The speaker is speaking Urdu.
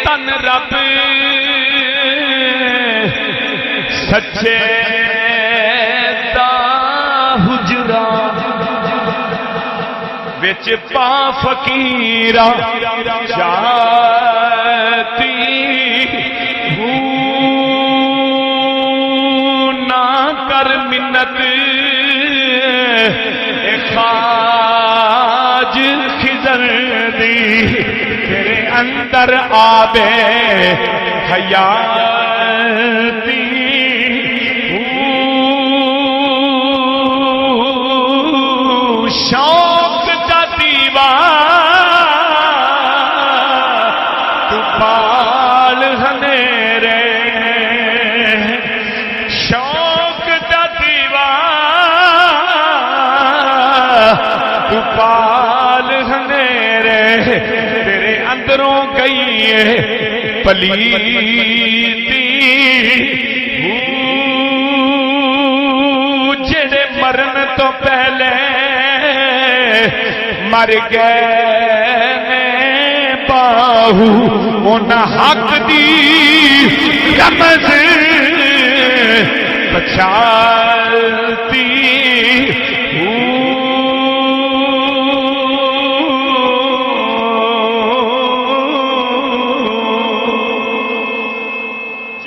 تن رب سچے دا حجرا وچ پا فقیرا جاتی نہ کر منت خاج خضر دی تیرے اندر آبے حیاتی شوق کا دیوا تو پال ہنیرے شوق کا دیوا تو پال ہنیرے تیرے اندروں گئی ہے پلیتی جڑے مرن تو پہلے مر گئے باہو ان حق دی رمز بچالتی